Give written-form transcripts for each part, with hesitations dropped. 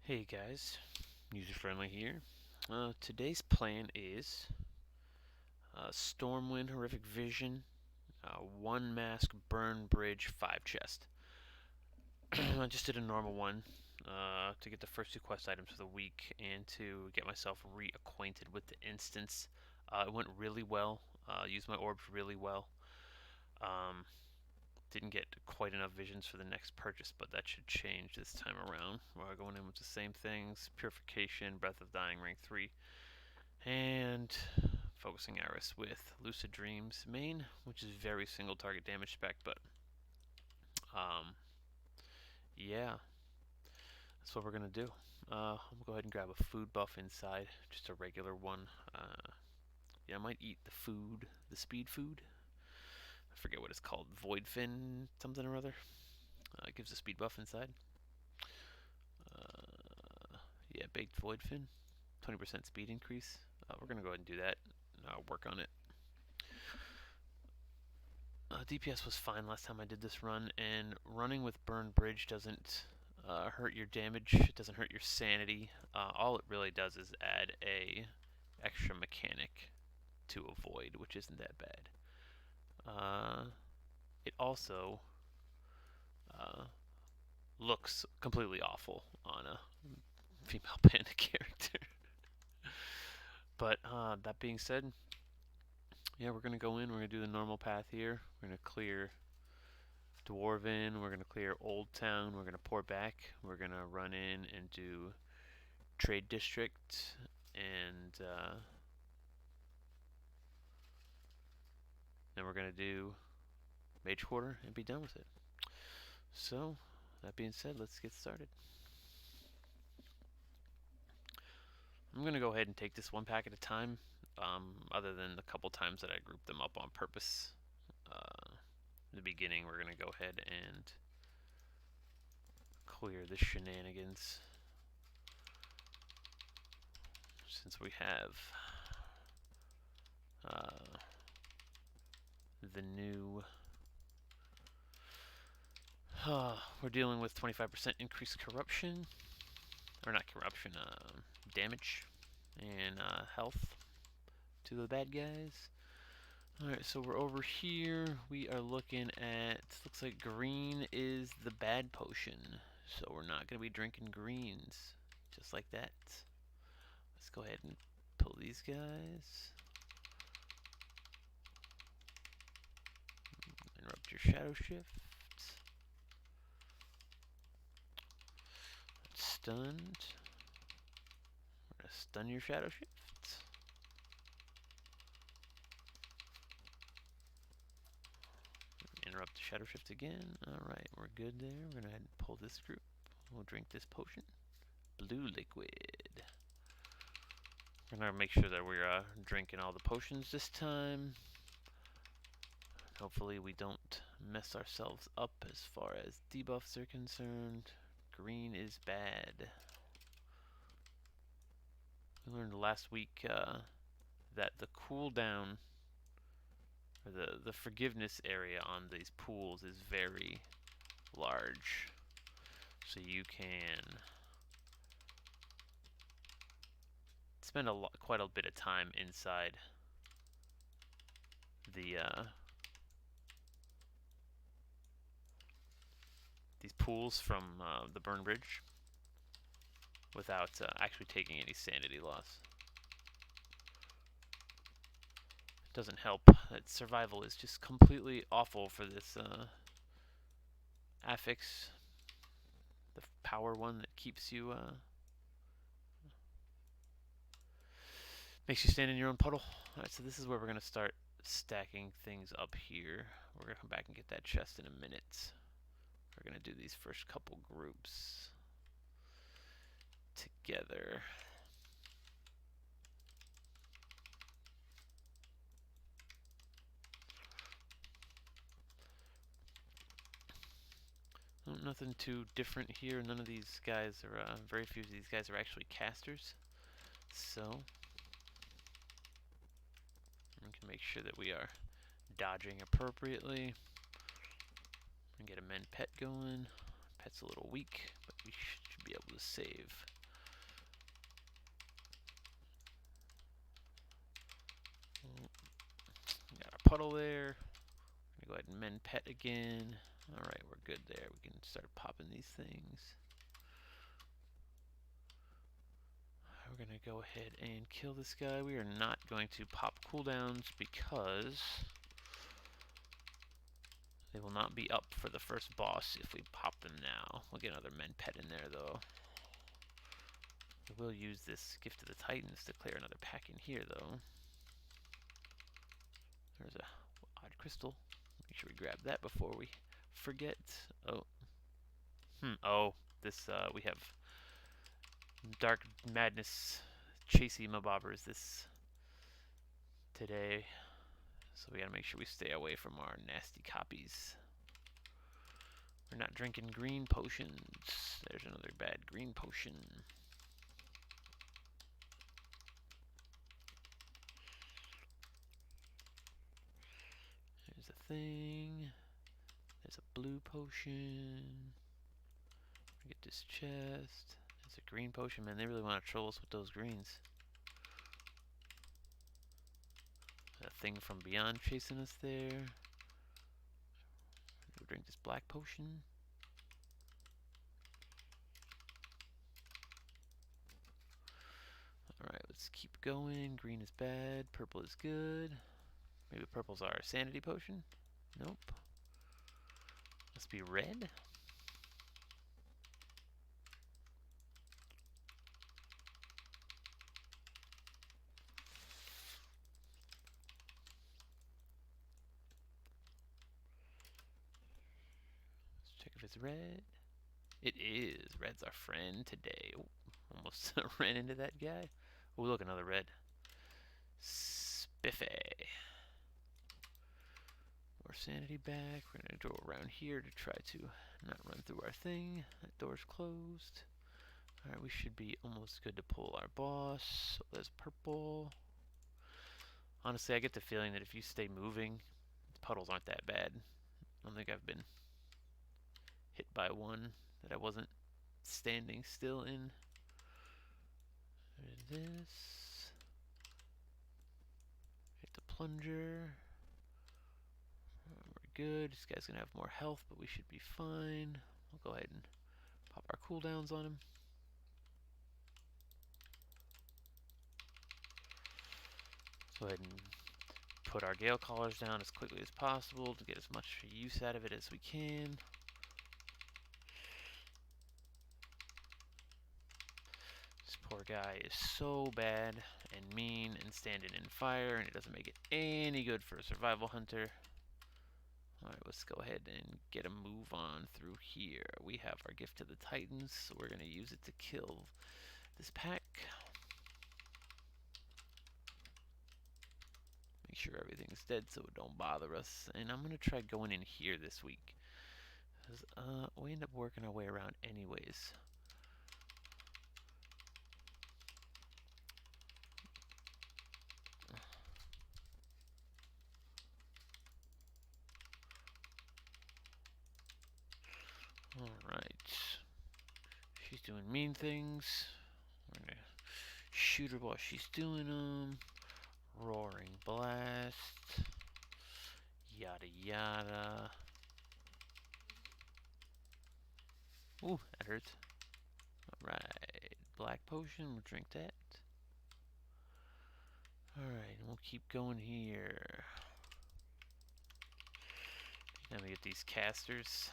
Hey guys, user friendly here. Today's plan is Stormwind, Horrific Vision, 1 mask, burn bridge, 5 chest. I just did a normal one to get the first 2 quest items for the week and to get myself reacquainted with the instance. It went really well. Used my orbs really well. Um, didn't get quite enough visions for the next purchase, but that should change this time around. We're going in with the same things: Purification, Breath of Dying, rank 3, and focusing Iris with Lucid Dreams main, which is very single target damage spec, but yeah, that's what we're gonna do. I'm gonna go ahead and grab a food buff inside, just a regular one. Yeah, I might eat the food, the speed food. I forget what it's called, Void Fin something or other. It gives a speed buff inside. Yeah, baked Void Fin, 20% speed increase. We're gonna go ahead and do that. Work on it. DPS was fine last time I did this run, and running with Burn Bridge doesn't hurt your damage. It doesn't hurt your sanity. All it really does is add a extra mechanic to avoid, which isn't that bad. It also looks completely awful on a female panda character. But that being said, yeah, we're going to go in. We're going to do the normal path here. We're going to clear Dwarven. We're going to clear Old Town. We're going to pour back. We're going to run in and do Trade District. And then we're going to do Mage Quarter and be done with it. So, that being said, let's get started. I'm going to go ahead and take this one pack at a time, other than the couple times that I grouped them up on purpose. In the beginning, we're going to go ahead and clear the shenanigans, since we have the new... we're dealing with 25% increased corruption, or not corruption, damage and health to the bad guys. Alright, so we're over here. We are looking at, looks like green is the bad potion. So we're not going to be drinking greens. Just like that. Let's go ahead and pull these guys. Interrupt your shadow shift. Stunned. We're going to stun your shadow shift. Interrupt the shadow shift again. Alright, we're good there. We're going to go ahead and pull this group. We'll drink this potion. Blue liquid. We're going to make sure that we're drinking all the potions this time. Hopefully we don't mess ourselves up as far as debuffs are concerned. Green is bad. We learned last week that the cooldown, or the forgiveness area on these pools is very large. So you can spend quite a bit of time inside the these pools from the burn bridge without actually taking any sanity loss. It doesn't help that survival is just completely awful for this affix, the power one that keeps you makes you stand in your own puddle. Alright, so this is where we're going to start stacking things up here. We're going to come back and get that chest in a minute. We're going to do these first couple groups together. Nothing too different here. None of these guys are, very few of these guys are actually casters. So, we can make sure that we are dodging appropriately. And get a men pet going. Pet's a little weak, but we should be able to save puddle there. I'm gonna go ahead and mend pet again. Alright, we're good there. We can start popping these things. We're gonna go ahead and kill this guy. We are not going to pop cooldowns because they will not be up for the first boss if we pop them now. We'll get another mend pet in there though. We will use this Gift of the Titans to clear another pack in here though. There's a odd crystal. Make sure we grab that before we forget. Oh. Oh, this, we have Dark Madness Chasey Mabobbers this today. So we gotta make sure we stay away from our nasty copies. We're not drinking green potions. There's another bad green potion. There's a thing. There's a blue potion. Get this chest. There's a green potion. Man, they really want to troll us with those greens. A thing from beyond chasing us there. We'll drink this black potion. Alright, let's keep going. Green is bad. Purple is good. Maybe purple's our sanity potion? Nope. Must be red. Let's check if it's red. It is. Red's our friend today. Ooh, almost ran into that guy. Oh, look, another red. Spiffy. More sanity back. We're going to go around here to try to not run through our thing. That door's closed. Alright, we should be almost good to pull our boss. So there's purple. Honestly, I get the feeling that if you stay moving, the puddles aren't that bad. I don't think I've been hit by one that I wasn't standing still in. There's this. Hit the plunger. We're good. This guy's gonna have more health, but we should be fine. We'll go ahead and pop our cooldowns on him. Go ahead and put our Gale Collars down as quickly as possible to get as much use out of it as we can. This poor guy is so bad and mean and standing in fire, and it doesn't make it any good for a survival hunter. Alright, let's go ahead and get a move on through here. We have our Gift to the Titans, so we're going to use it to kill this pack. Make sure everything's dead so it don't bother us. And I'm going to try going in here this week. Because we end up working our way around anyways. Alright. She's doing mean things. We're going to shoot her while she's doing them. Roaring Blast. Yada yada. Ooh, that hurts. Alright. Black potion, we'll drink that. Alright, and we'll keep going here. Now we get these casters.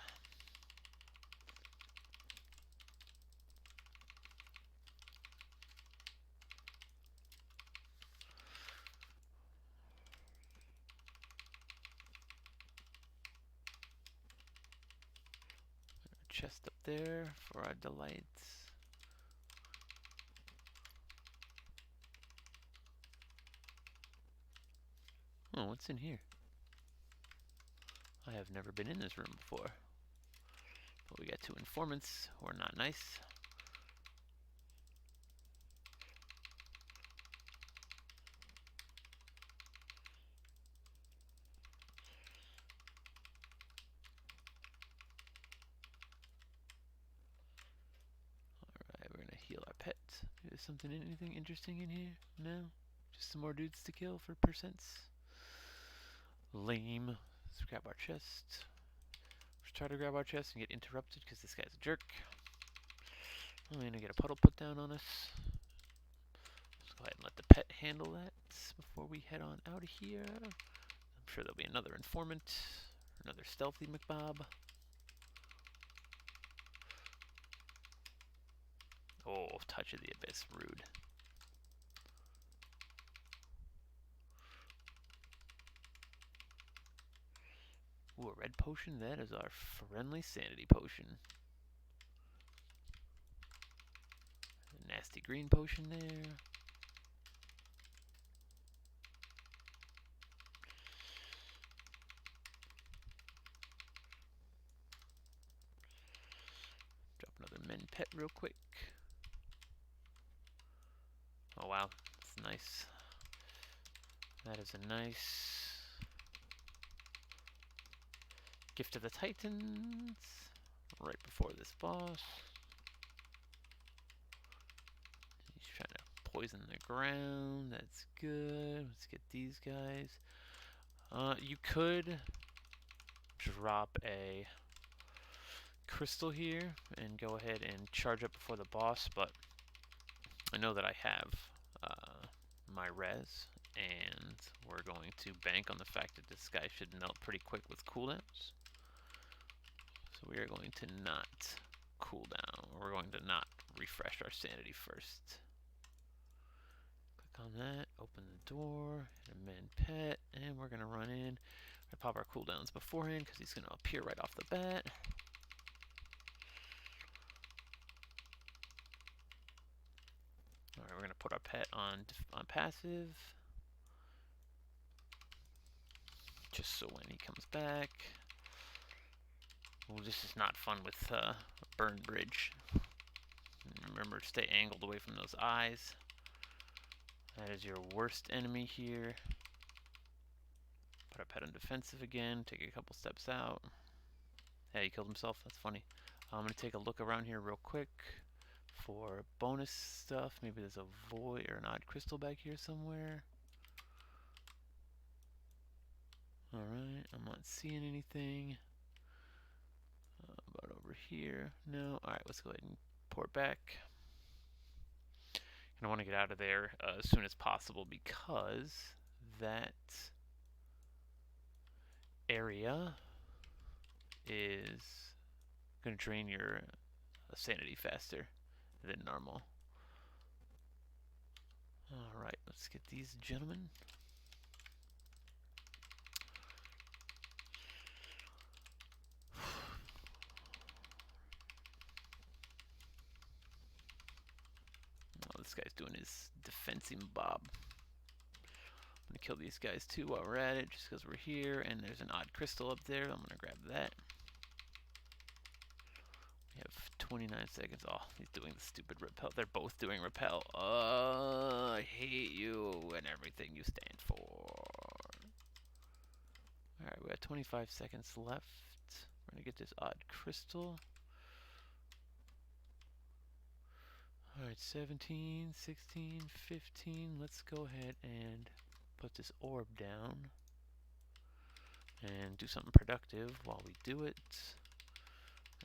Chest up there for our delights. Oh, what's in here? I have never been in this room before. But we got two informants who are not nice. Alright, we're gonna heal our pet. Is anything interesting in here? No? Just some more dudes to kill for percents. Lame. Let's grab our chest. Let's try to grab our chest and get interrupted because this guy's a jerk. I'm gonna get a puddle put down on us. Let's go ahead and let the pet handle that before we head on out of here. I'm sure there'll be another informant, another stealthy McBob. Oh, Touch of the Abyss, rude. Ooh, a red potion, that is our friendly sanity potion. A nasty green potion there. Drop another men pet real quick. Oh wow, that's nice. That is a nice Gift of the Titans right before this boss. He's trying to poison the ground. That's good. Let's get these guys. You could drop a crystal here and go ahead and charge up before the boss, but I know that I have my res, and we're going to bank on the fact that this guy should melt pretty quick with cooldowns. So we are going to not cool down. We're going to not refresh our sanity first. Click on that, open the door, hit a men pet, and we're going to run in. I pop our cooldowns beforehand because he's going to appear right off the bat. Alright, we're going to put our pet on passive. Just so when he comes back. Well, this is not fun with Burn Bridge. Remember to stay angled away from those eyes. That is your worst enemy here. Put our pet on defensive again. Take a couple steps out. Yeah, he killed himself. That's funny. I'm going to take a look around here real quick for bonus stuff. Maybe there's a void or an odd crystal back here somewhere. Alright, I'm not seeing anything. About over here. No. Alright, let's go ahead and port back. And I want to get out of there as soon as possible because that area is going to drain your sanity faster than normal. Alright, let's get these gentlemen. This guy's doing his defensing bob. I'm gonna kill these guys too while we're at it, just because we're here, and there's an odd crystal up there. I'm gonna grab that. We have 29 seconds. Oh, he's doing the stupid repel. They're both doing repel. I hate you and everything you stand for. Alright, we got 25 seconds left. We're gonna get this odd crystal. Alright, 17, 16, 15. Let's go ahead and put this orb down and do something productive while we do it.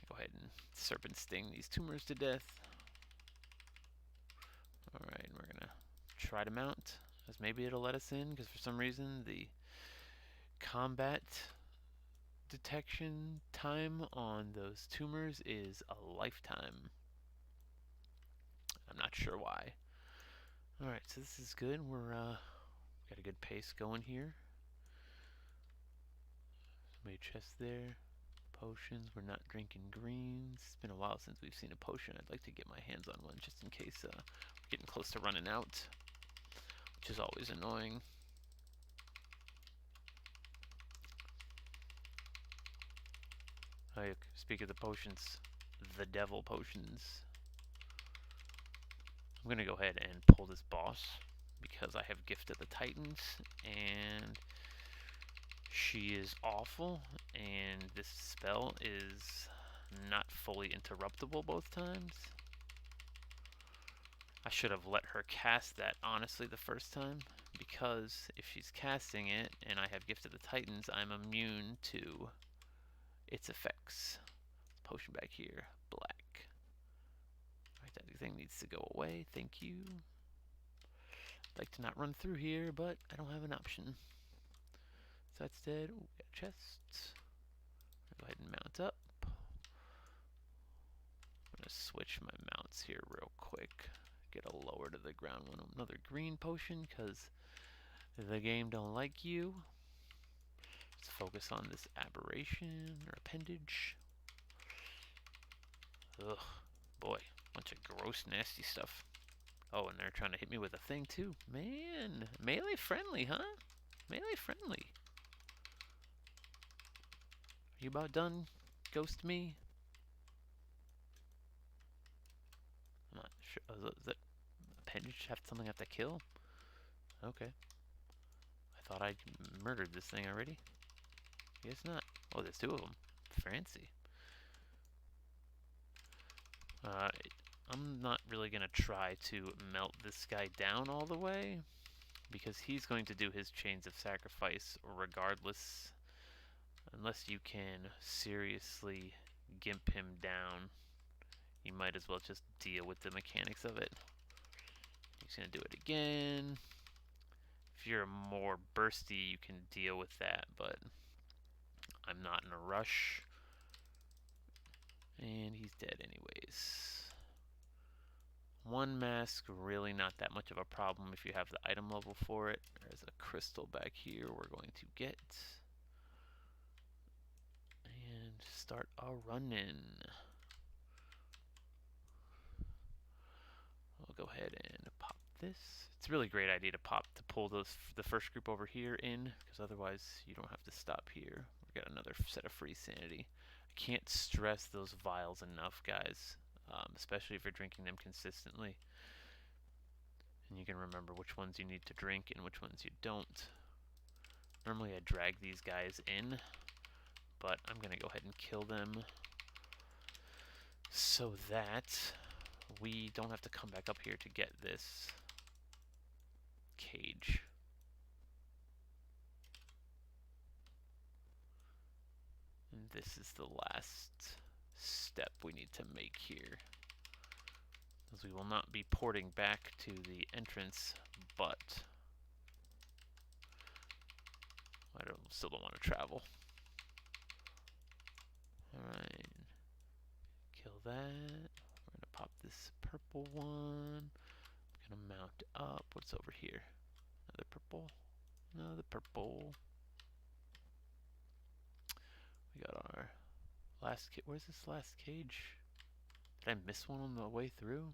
Go ahead and serpent sting these tumors to death. Alright, we're gonna try to mount, as maybe it'll let us in, because for some reason the combat detection time on those tumors is a lifetime. I'm not sure why. Alright, so this is good. We're got a good pace going here. Somebody chest there. Potions. We're not drinking greens. It's been a while since we've seen a potion. I'd like to get my hands on one just in case we're getting close to running out, which is always annoying. Speak of the potions, the devil potions. I'm going to go ahead and pull this boss because I have Gift of the Titans, and she is awful, and this spell is not fully interruptible both times. I should have let her cast that, honestly, the first time, because if she's casting it and I have Gift of the Titans, I'm immune to its effects. Potion back here, black. Alright, that thing needs to go away, thank you. I'd like to not run through here, but I don't have an option. So that's dead. Ooh, we got a chest. Go ahead and mount up. I'm going to switch my mounts here real quick. Get a lower to the ground one. Another green potion, because the game don't like you. Let's focus on this aberration or appendage. Ugh, boy, bunch of gross, nasty stuff. Oh, and they're trying to hit me with a thing too. Man, melee friendly, huh? Melee friendly. Are you about done? Ghost me? I'm not sure. Oh, is that appendage have something I have to kill? Okay. I thought I murdered this thing already. Guess not. Oh, there's two of them. Fancy. I'm not really going to try to melt this guy down all the way, because he's going to do his chains of sacrifice regardless. Unless you can seriously gimp him down, you might as well just deal with the mechanics of it. He's going to do it again. If you're more bursty, you can deal with that, but I'm not in a rush. And he's dead anyways. One mask, really not that much of a problem if you have the item level for it. There's a crystal back here we're going to get. And start a running. I'll go ahead and pop this. It's a really great idea to pull the first group over here in, because otherwise you don't have to stop here. We got another set of free sanity. I can't stress those vials enough, guys, especially if you're drinking them consistently. And you can remember which ones you need to drink and which ones you don't. Normally I drag these guys in, but I'm going to go ahead and kill them so that we don't have to come back up here to get this cage. And this is the last step we need to make here, as we will not be porting back to the entrance, but still don't want to travel. Alright, kill that. We're going to pop this purple one. I'm going to mount up. What's over here? Another purple. Another purple. We got our last cage. Where's this last cage? Did I miss one on the way through?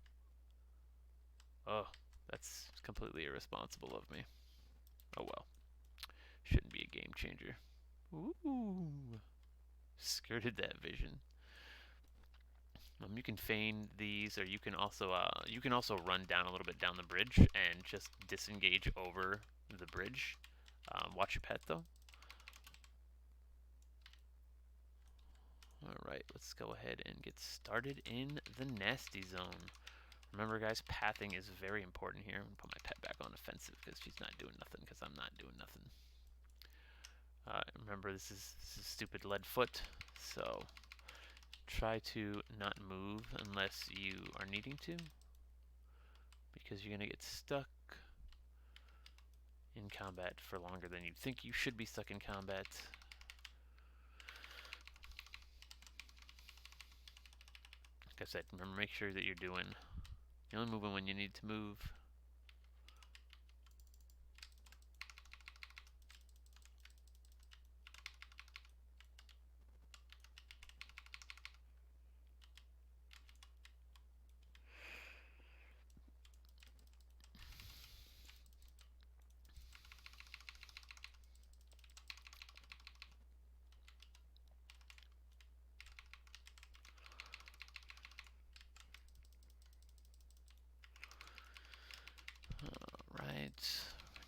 Oh, that's completely irresponsible of me. Oh well. Shouldn't be a game changer. Ooh. Skirted that vision. You can feign these, or you can also run down a little bit down the bridge and just disengage over the bridge. Watch your pet though. Alright, let's go ahead and get started in the nasty zone. Remember guys, pathing is very important here. I'm going to put my pet back on offensive because she's not doing nothing, because I'm not doing nothing. Remember, this is stupid lead foot, so try to not move unless you are needing to, because you're going to get stuck in combat for longer than you think you should be stuck in combat. Like I said, remember, make sure that you're only moving when you need to move.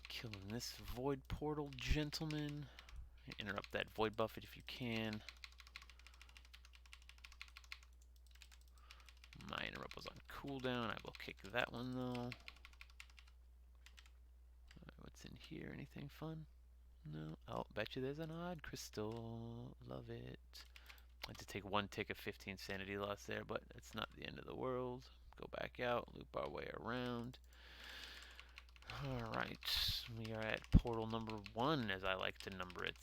Killing this void portal gentleman. Interrupt that void buffet if you can. My interrupt was on cooldown. I will kick that one though. Alright, what's What's in here? Anything fun? No. Oh, bet you there's an odd crystal. Love it. I had to take one tick of 15 sanity loss there, but it's not the end of the world. Go back out, loop our way around. Alright, we are at portal number 1, as I like to number it.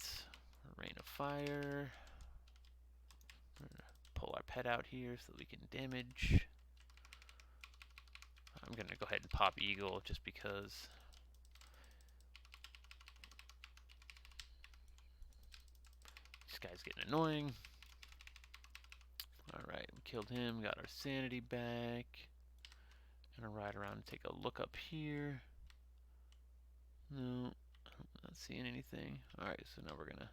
Rain of Fire. We're gonna pull our pet out here so that we can damage. I'm gonna go ahead and pop Eagle just because this guy's getting annoying. Alright, we killed him, got our sanity back. Gonna ride around and take a look up here. No, I'm not seeing anything. Alright, so now we're gonna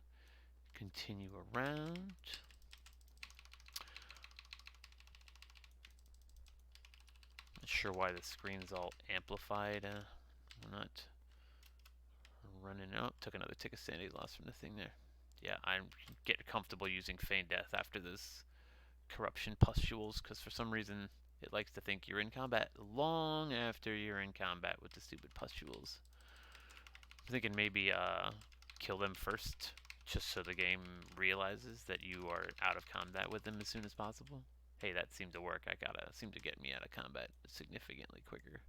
continue around. Not sure why the screen's all amplified. We're not running out. Took another tick of sanity loss from the thing there. Yeah, I'm getting comfortable using Feign Death after this corruption pustules, because for some reason it likes to think you're in combat long after you're in combat with the stupid pustules. I'm thinking maybe kill them first, just so the game realizes that you are out of combat with them as soon as possible. Hey, that seemed to work. Seemed to get me out of combat significantly quicker.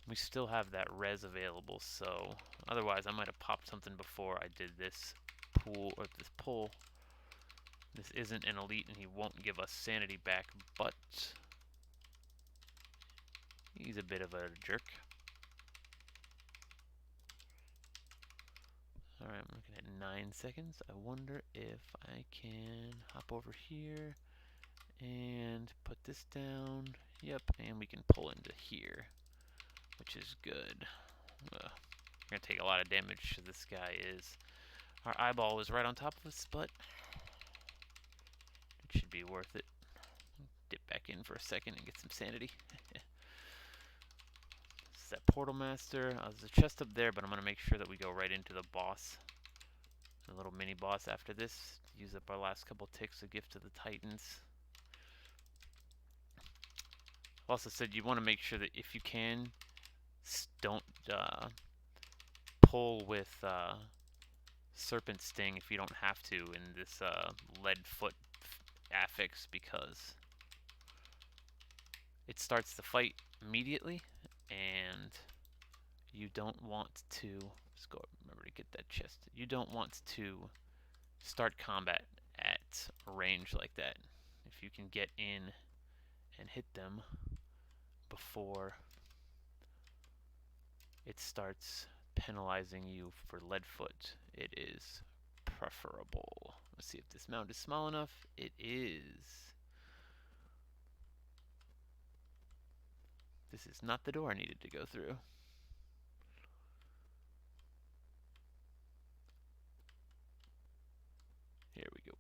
We still have that res available, so otherwise I might have popped something before I did this pool or this pull. This isn't an elite and he won't give us sanity back, but he's a bit of a jerk. Alright, I'm looking at 9 seconds. I wonder if I can hop over here and put this down. Yep, and we can pull into here, which is good. We're going to take a lot of damage. This guy is... Our eyeball is right on top of us, but it should be worth it. Dip back in for a second and get some sanity. This is that Portal Master. There's a chest up there, but I'm going to make sure that we go right into the boss. The little mini boss after this. Use up our last couple ticks of Gift to the Titans. I've also said you want to make sure that if you can, don't pull with Serpent Sting if you don't have to in this lead foot affix, because it starts the fight immediately and you don't want to remember to get that chest. You don't want to start combat at a range like that. If you can get in and hit them before it starts penalizing you for Leadfoot, it is preferable. Let's see if this mount is small enough. It is. This is not the door I needed to go through. Here we go.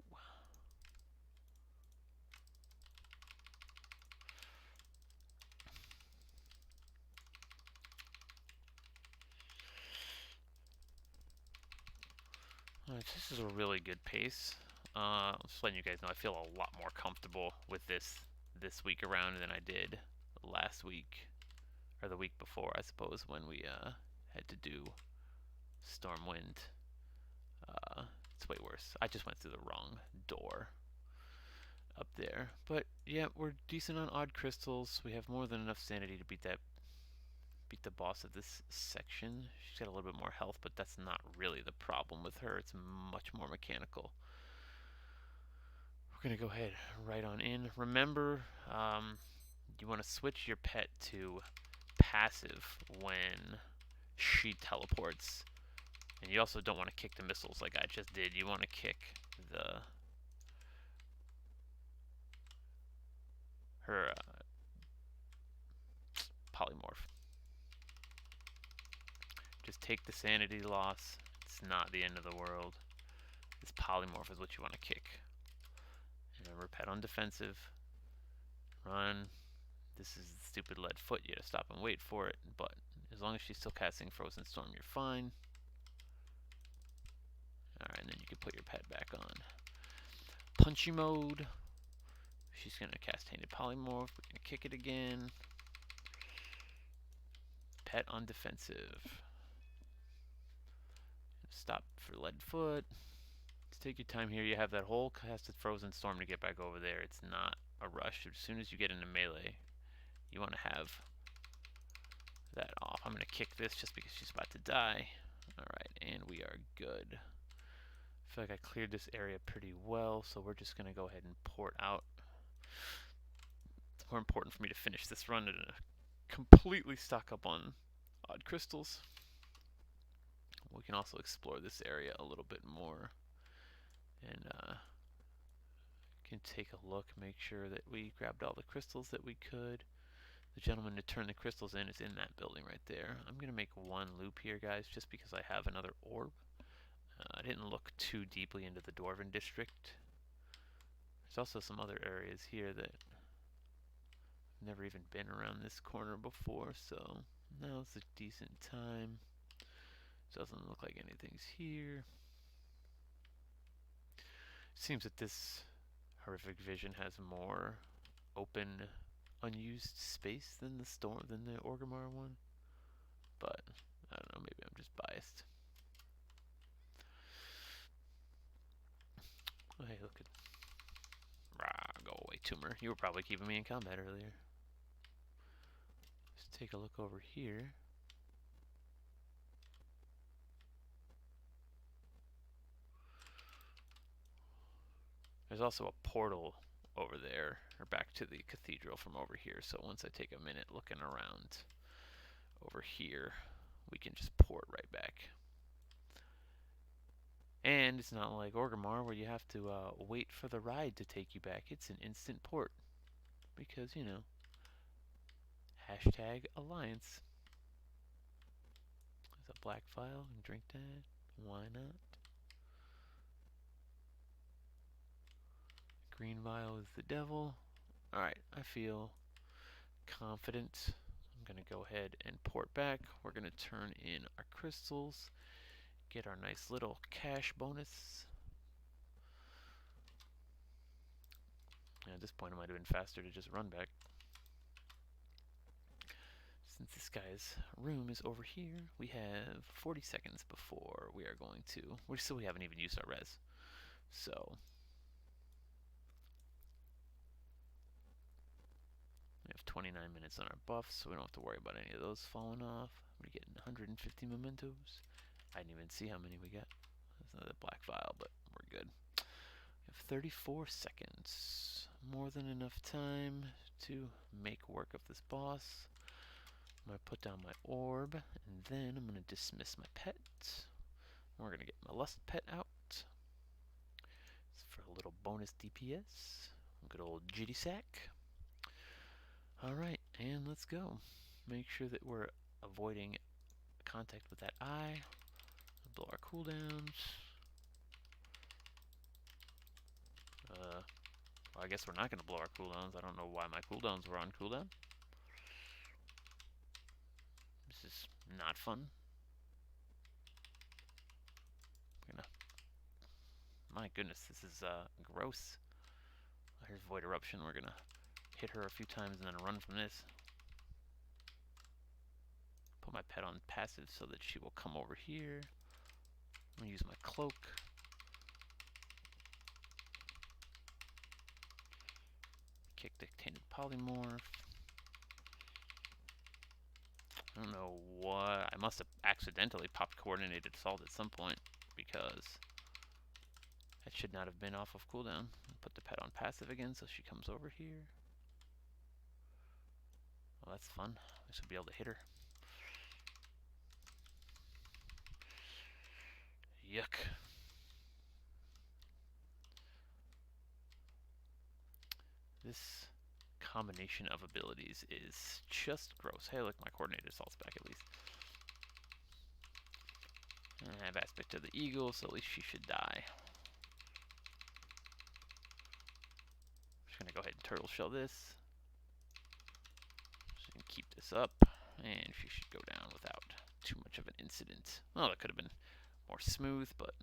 Alright, this is a really good pace. Just letting you guys know, I feel a lot more comfortable with this week around than I did last week, or the week before, I suppose, when we had to do Stormwind. It's way worse. I just went through the wrong door up there. But yeah, we're decent on odd crystals. We have more than enough sanity to beat the boss of this section. She's got a little bit more health, but that's not really the problem with her. It's much more mechanical. We're gonna go ahead right on in. Remember, you want to switch your pet to passive when she teleports, and you also don't want to kick the missiles like I just did. You want to kick her polymorph. Just take the sanity loss. It's not the end of the world. This polymorph is what you want to kick. And remember, pet on defensive. Run. This is the stupid lead foot. You gotta stop and wait for it. But as long as she's still casting Frozen Storm, you're fine. Alright, and then you can put your pet back on punchy mode. She's gonna cast Tainted Polymorph. We're gonna kick it again. pet on defensive. Stop for Leadfoot. Let's take your time here. You have that whole casted Frozen Storm to get back over there. It's not a rush. As soon as you get into melee, you want to have that off. I'm going to kick this just because she's about to die. Alright, and we are good. I feel like I cleared this area pretty well, so we're just going to go ahead and port out. It's more important for me to finish this run than to completely stock up on odd crystals. We can also explore this area a little bit more and can take a look, make sure that we grabbed all the crystals that we could. The gentleman to turn the crystals in is in that building right there. I'm going to make one loop here, guys, just because I have another orb. I didn't look too deeply into the Dwarven district. There's also some other areas here that I've never even been around this corner before, so now's a decent time. Doesn't look like anything's here. Seems that this horrific vision has more open, unused space than the Orgrimmar one. But I don't know, maybe I'm just biased. Oh, hey, look at. Rah, go away, tumor. You were probably keeping me in combat earlier. Let's take a look over here. There's also a portal over there, or back to the cathedral from over here. So once I take a minute looking around over here, we can just port right back. And it's not like Orgrimmar where you have to wait for the ride to take you back. It's an instant port. Because, you know, #alliance. There's a black vial and drink that. Why not? Green vial is the devil. Alright, I feel confident. I'm going to go ahead and port back. We're going to turn in our crystals. Get our nice little cash bonus. And at this point, it might have been faster to just run back. Since this guy's room is over here, we have 40 seconds before we are going to. We haven't even used our res. So we have 29 minutes on our buffs, so we don't have to worry about any of those falling off. We're getting 150 mementos. I didn't even see how many we got. That's another black vial, but we're good. We have 34 seconds. More than enough time to make work of this boss. I'm going to put down my orb, and then I'm going to dismiss my pet. We're going to get my lust pet out. It's for a little bonus DPS. Good old Jitty Sack. Alright, and let's go. Make sure that we're avoiding contact with that eye. Blow our cooldowns. Well, I guess we're not going to blow our cooldowns. I don't know why my cooldowns were on cooldown. This is not fun. My goodness, this is gross. Here's Void Eruption. We're gonna hit her a few times and then run from this. Put my pet on passive so that she will come over here. I'm gonna use my cloak. Kick the Tainted Polymorph. I don't know what. I must have accidentally popped Coordinated Assault at some point because that should not have been off of cooldown. Put the pet on passive again so she comes over here. Well, that's fun. I should be able to hit her. Yuck. This combination of abilities is just gross. Hey, look, my Coordinated Assault's back at least. And I have Aspect of the Eagle, so at least she should die. I'm just going to go ahead and Turtle Shell this. Just going to keep this up, and she should go down without too much of an incident. Well, that could have been more smooth, but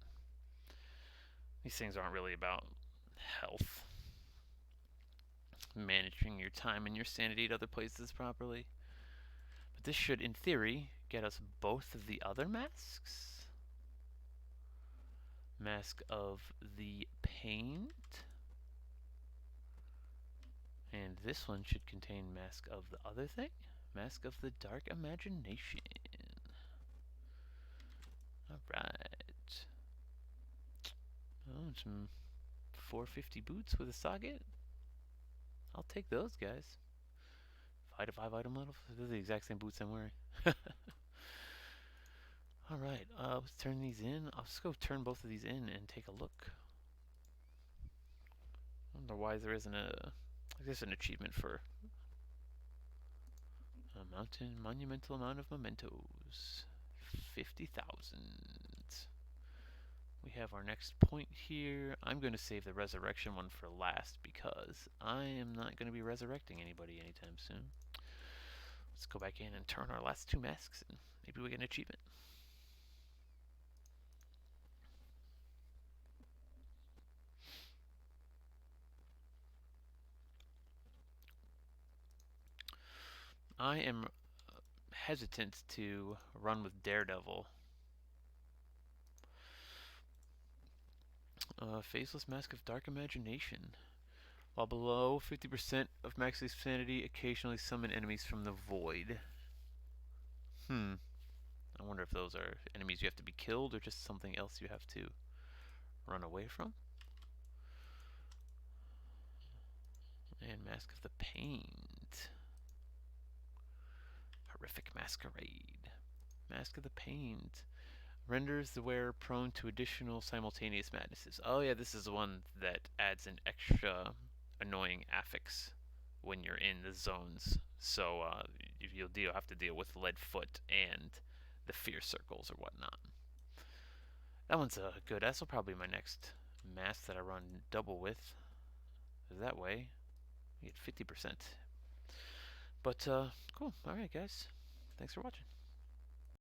these things aren't really about health. Managing your time and your sanity at other places properly. But This should, in theory, get us both of the other masks. Mask of the Paint. And this one should contain Mask of the other thing. Mask of the Dark Imagination. Alright. Oh, some 450 boots with a socket. I'll take those, guys. 5 to 5 item model. They're the exact same boots I'm wearing. Alright, let's turn these in. I'll just go turn both of these in and take a look. I wonder why there isn't an achievement for a monumental amount of mementos. 50,000. We have our next point here. I'm going to save the resurrection one for last because I am not going to be resurrecting anybody anytime soon. Let's go back in and turn our last 2 masks and maybe we get an achievement. I am hesitant to run with Daredevil. Faceless Mask of Dark Imagination. While below 50% of max sanity, occasionally summon enemies from the void. I wonder if those are enemies you have to be killed or just something else you have to run away from. And Mask of the Paint. Horrific Masquerade. Mask of the Paint. Renders the wearer prone to additional simultaneous madnesses. Oh yeah, this is the one that adds an extra annoying affix when you're in the zones. So you'll have to deal with Leadfoot and the fear circles or whatnot. That one's good. That's probably my next mask that I run double with. That way, you get 50%. But cool. All right, guys. Thanks for watching.